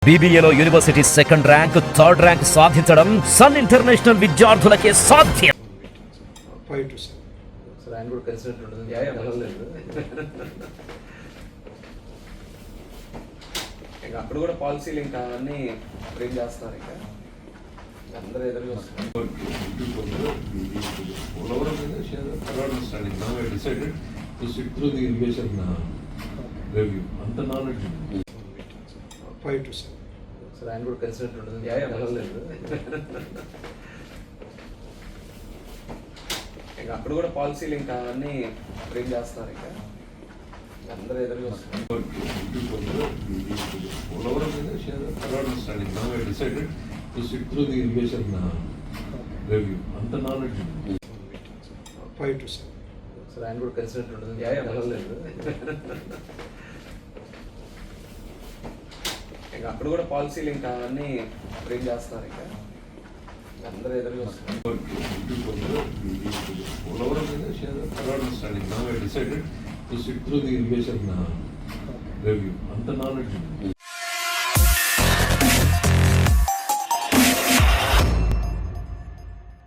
BBAలో university second rank, third rank సాధించడం Sun international విద్యార్థులకే సాధ్యం. 5 to 7. సార్ ఆయన కూడా కలిసినట్టు ఉంటుంది. ఇంకా అక్కడ కూడా పాలసీలు ఇంకా అన్నీ ఫ్రేమ్ చేస్తున్నారు. ఇంకా అందరూ ఎదురు వస్తున్నారు. అంత నాలెడ్జ్ 5 to 7. సార్ ఆయన కూడా కలిసినట్టు ఉంటుంది. ఇంకా అక్కడ కూడా పాలసీలు ఇంకా అన్నీ ఫ్రేమ్ చేస్తున్నారు. ఇంకా అందరూ ఎదురు వస్తున్నారు. అంత నాలెడ్జ్ 5 to 7. సార్ ఆయన కూడా కలిసినట్టు ఉంటుంది. ఇంకా అక్కడ కూడా పాలసీలు ఇంకా అన్నీ ఫ్రేమ్ చేస్తున్నారు. ఇంకా అందరూ ఎదురు వస్తున్నారు. అంత నాలెడ్జ్